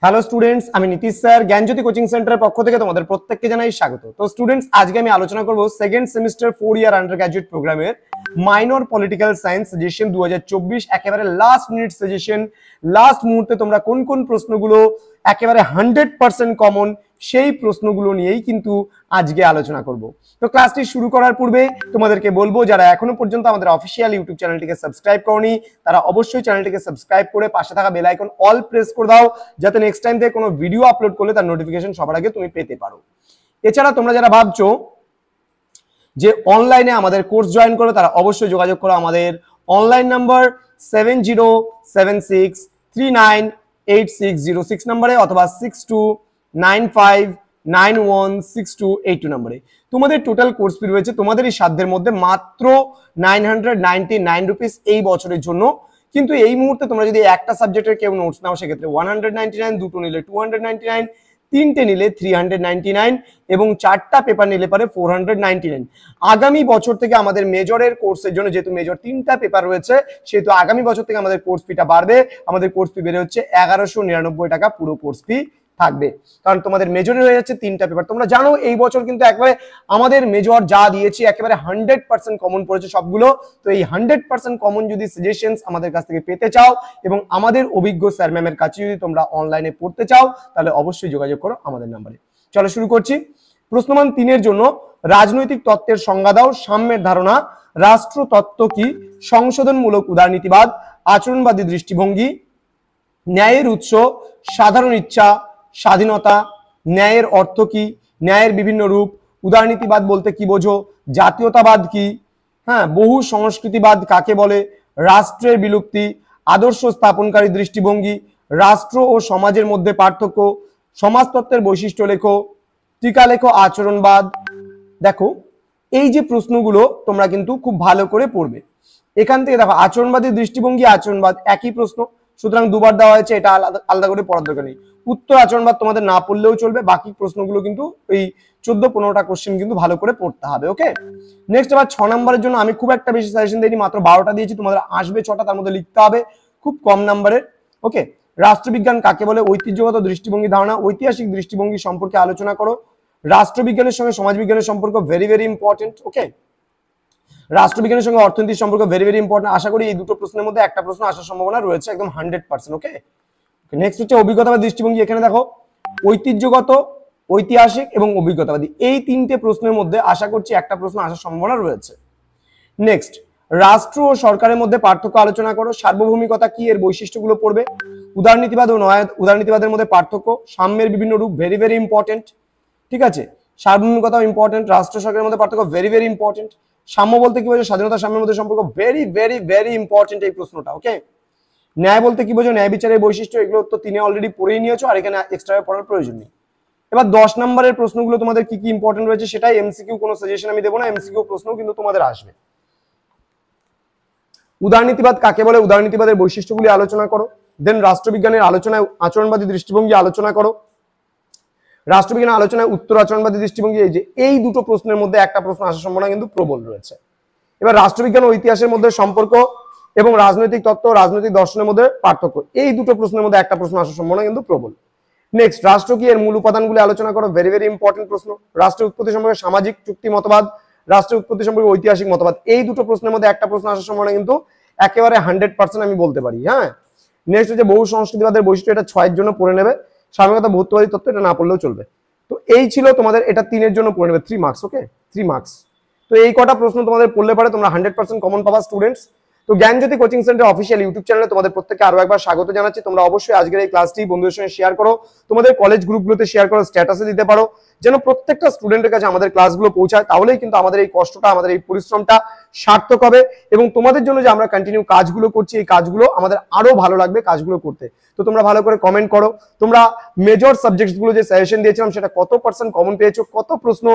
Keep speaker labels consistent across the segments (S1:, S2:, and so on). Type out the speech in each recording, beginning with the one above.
S1: Hello students, আমি Nitish sir জ্ঞানজ্যোতি coaching সেন্টারের পক্ষ থেকে তোমাদের প্রত্যেককে জানাই স্বাগত। তো স্টুডেন্টস, আজকে আমি আলোচনা করব সেকেন্ড সেমিস্টার 4 ইয়ার আন্ডার গ্র্যাজুয়েট প্রোগ্রামের মাইনর পলিটিক্যাল সায়েন্স সাজেশন 2024 একেবারে লাস্ট মিনিট সাজেশন। লাস্ট মুহূর্তে তোমরা কোন কোন প্রশ্নগুলো একেবারে 100% কমন, সেই প্রশ্নগুলো নিয়েই কিন্তু আজকে আলোচনা করব। তো ক্লাসটি শুরু করার পূর্বে তোমাদেরকে বলবো, যারা এখনো পর্যন্ত আমাদের অফিসিয়াল ইউটিউব চ্যানেলটিকে সাবস্ক্রাইব করনি তারা অবশ্যই চ্যানেলটিকে সাবস্ক্রাইব করে পাশে থাকা বেল আইকন অল প্রেস করে দাও, যাতে নেক্সট টাইম থেকে কোনো ভিডিও আপলোড করলে তার নোটিফিকেশন সবার আগে তুমি পেতে পারো। এছাড়া তোমরা যারা ভাবছো যে অনলাইনে আমাদের কোর্স জয়েন করো, তারা অবশ্যই যোগাযোগ করো আমাদের অনলাইন নাম্বার 7076398606 নম্বরে অথবা 6295916282 নম্বরে। তোমাদের টোটাল কোর্স ফি রয়েছে তোমাদের এই সাধ্যের মধ্যে মাত্র 999 রুপিস এই বছরের জন্য। কিন্তু এই মুহূর্তে তোমরা যদি একটা সাবজেক্টের কেউ নোটস নাও সেক্ষেত্রে 199, দুটো নিলে 299, তিনটে নিলে 399 এবং চারটা পেপার নিলে পারে 499। আগামী বছর থেকে আমাদের মেজরের কোর্সের জন্য, যেহেতু মেজর তিনটা পেপার রয়েছে, সেহেতু আগামী বছর থেকে আমাদের কোর্স ফিটা বাড়বে। আমাদের কোর্স ফি বেড়ে হচ্ছে 1199 টাকা পুরো কোর্স ফি থাকবে, কারণ তোমাদের মেজরে হয়ে যাচ্ছে তিনটা পেপার। তোমরা জানো এই বছর কিন্তু একবারে আমাদের মেজর যা দিয়েছি একেবারে 100% কমন পড়েছে সবগুলো। তো এই 100% কমন যদি সাজেশনস আমাদের কাছ থেকে পেতে চাও এবং আমাদের অভিজ্ঞ স্যার ম্যামের কাছে যদি তোমরা অনলাইনে পড়তে চাও, তাহলে অবশ্যই যোগাযোগ করো আমাদের নাম্বারে। চলো শুরু করছি। প্রশ্নমান 3-এর জন্য রাজনৈতিক তত্ত্বের সংজ্ঞা দাও। সাম্যের ধারণা, রাষ্ট্রতত্ত্ব কি, সংশোধনমূলক উদারনীতিবাদ, আচরণবাদী দৃষ্টিভঙ্গি, ন্যায়ের উৎস, সাধারণ ইচ্ছা, স্বাধীনতা, ন্যায়ের অর্থ কি, ন্যায়ের বিভিন্ন রূপ, উদারনীতিবাদ বলতে কি বোঝো, জাতীয়তাবাদ কি, বহু সংস্কৃতিবাদ কাকে বলে, রাষ্ট্রের বিলুপ্তি, আদর্শ স্থাপনকারী দৃষ্টিভঙ্গি, রাষ্ট্র ও সমাজের মধ্যে পার্থক্য, সমাজতত্ত্বের বৈশিষ্ট্য লেখো, টিকা লেখো, আচরণবাদ। দেখো এই যে প্রশ্নগুলো তোমরা কিন্তু খুব ভালো করে পড়বে। এখান থেকে দেখো আচরণবাদী দৃষ্টিভঙ্গি, আচরণবাদ একই প্রশ্ন, সুতরাং দুবার দেওয়া হয়েছে, এটা আলাদা আলাদা করে পড়ার দরকার নেই। উত্তর আচরণবাদ তোমাদের না পড়লেও চলবে, বাকি প্রশ্নগুলো কিন্তু এই 14-15টা কোশ্চেন কিন্তু ভালো করে পড়তে হবে। ওকে, নেক্সট আবার 6 নম্বরের জন্য আমি খুব একটা বেশি সাজেশন দিইনি, মাত্র 12টা দিয়েছি, তোমাদের আসবে 6টা, তার মধ্যে লিখতে হবে খুব কম নাম্বারের। ওকে, রাষ্ট্রবিজ্ঞান কাকে বলে, ঐতিহ্যগত দৃষ্টিভঙ্গি ধারণা, ঐতিহাসিক দৃষ্টিভঙ্গি সম্পর্কে আলোচনা করো। রাষ্ট্রবিজ্ঞানের সঙ্গে সমাজবিজ্ঞানের সম্পর্ক ভেরি ভেরি ইম্পর্টেন্ট। ওকে, রাষ্ট্রবিজ্ঞানের সঙ্গে অর্থনীতির সম্পর্ক ভেরি ভেরি ইম্পর্টেন্ট। আশা করি এই দুটো প্রশ্নের মধ্যে একটা প্রশ্ন আসার সম্ভাবনা রয়েছে একদম 100%। ওকে, নেক্সট হচ্ছে অভিজ্ঞতাবাদী দৃষ্টিভঙ্গি। এখানে দেখো ঐতিহ্যগত, ঐতিহাসিক এবং অভিজ্ঞতাবাদী, এই তিনটে প্রশ্নের মধ্যে আশা করছি একটা প্রশ্ন আসার সম্ভাবনা রয়েছে। নেক্সট, রাষ্ট্র ও সরকারের মধ্যে পার্থক্য আলোচনা করো। সার্বভৌমিকতা কি, এর বৈশিষ্ট্যগুলো পড়বে। উদারনীতিবাদ ও নয়া উদারনীতিবাদের মধ্যে পার্থক্য, সাম্যের বিভিন্ন রূপ ভেরি ভেরি ইম্পর্টেন্ট। ঠিক আছে, সার্বভৌমিকতাও ইম্পর্টেন্ট, রাষ্ট্র সরকারের মধ্যে পার্থক্য ভেরি ভেরি ইম্পর্টেন্ট। সাম্য বলতে কি বোঝো, স্বাধীনতা সাম্যের মধ্যে সম্পর্ক ভেরি ভেরি ভেরি ইম্পর্টেন্ট এই প্রশ্নটা। ওকে, ন্যায় বলতে কি বোঝো, ন্যায় বিচারের বৈশিষ্ট্য, এগুলো তো 3-এ অলরেডি পড়েই নিয়েছো, আর এখানে এক্সট্রা পড়ার প্রয়োজন নেই। এবার 10 নম্বরের প্রশ্নগুলো তোমাদের কি কি ইম্পর্টেন্ট রয়েছে সেটাই, এমসিকিউ কোনো সাজেশন আমি দেবো না, এমসিকিউ প্রশ্ন কিন্তু তোমাদের আসবে। উদারনীতিবাদ কাকে বলে, উদারনীতিবাদের বৈশিষ্ট্যগুলি আলোচনা করো। দেন রাষ্ট্রবিজ্ঞানের আলোচনায় আচরণবাদী দৃষ্টিভঙ্গি আলোচনা করো। রাষ্ট্রবিজ্ঞানের আলোচনায় উত্তর আচরণবাদী দৃষ্টিভঙ্গি, এই দুটো প্রশ্নের মধ্যে একটা প্রশ্ন আসার সম্ভাবনা কিন্তু প্রবল রয়েছে। এবার রাষ্ট্রবিজ্ঞান ও ইতিহাসের মধ্যে সম্পর্ক এবং রাজনৈতিক তত্ত্ব ও রাজনৈতিক দর্শনের মধ্যে পার্থক্য, এই দুটো প্রশ্নের মধ্যে একটা প্রশ্ন আসার সম্ভাবনা কিন্তু প্রবল। নেক্সট, রাষ্ট্র কি, এর মূল উপাদানগুলি আলোচনা করো, ভেরি ভেরি ইম্পর্টেন্ট প্রশ্ন। রাষ্ট্রের উৎপত্তি সম্পর্কে সামাজিক চুক্তি মতবাদ, রাষ্ট্রের উৎপত্তি সম্পর্কে ঐতিহাসিক মতবাদ, এই দুটো প্রশ্নের মধ্যে একটা প্রশ্ন আসার সম্ভাবনা কিন্তু একেবারে 100% আমি বলতে পারি। নেক্সট হচ্ছে বহু সংস্কৃতিবাদের বৈশিষ্ট্য, এটা 6 এর জন্য পড়ে নেবে। সাম্যতা ভৌতবাদী তত্ত্ব, এটা না পড়লেও চলবে। তো এই ছিল তোমাদের, এটা 3-এর জন্য পড়ে নেবে 3 মার্কস। ওকে, 3 মার্কস। তো এই কটা প্রশ্ন তোমাদের পড়লে পারে তোমরা 100% কমন পাবা স্টুডেন্টস। তো জ্ঞানজ্যোতি কোচিং সেন্টার অফিসিয়াল ইউটিউব চ্যানেলে তোমাদের প্রত্যেককে আরো একবার স্বাগত জানাচ্ছি। তোমরা অবশ্যই আজকের এই ক্লাসটি বন্ধুদের সঙ্গে শেয়ার করো, তোমাদের কলেজ গ্রুপগুলোতে শেয়ার করো, স্ট্যাটাসে দিতে পারো, যেন প্রত্যেকটা স্টুডেন্টের কাছে আমাদের ক্লাসগুলো পৌঁছায়। তাহলেই কিন্তু আমাদের এই কষ্টটা, আমাদের এই পরিশ্রমটা সার্থক হবে এবং তোমাদের জন্য যে আমরা কন্টিনিউ কাজগুলো করছি, এই কাজগুলো আমাদের আরো ভালো লাগবে কাজগুলো করতে। তো তোমরা ভালো করে কমেন্ট করো, তোমরা মেজর সাবজেক্টসগুলো যে সাজেশন দিয়েছিলাম সেটা কত পার্সেন্ট কমন পেয়েছো, কত প্রশ্ন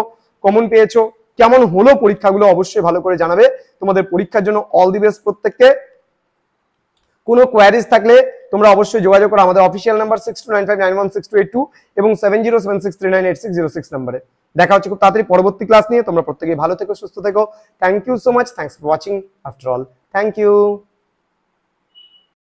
S1: কমন পেয়েছো, কেমন হলো পরীক্ষাগুলো অবশ্যই ভালো করে জানাবে। তোমাদের পরীক্ষার জন্য অল দি বেস্ট প্রত্যেককে। কোনো কোয়ারিজ থাকলে তোমরা অবশ্যই যোগাযোগ করো আমাদের অফিসিয়াল নাম্বার 6295916282 এবং 7076398606 নম্বরে। দেখা হচ্ছে খুব তাড়াতাড়ি পরবর্তী ক্লাস নিয়ে। তোমরা প্রত্যেকেই ভালো থেকো, সুস্থ থেকো। Thank you so much, thanks for watching after all, thank you.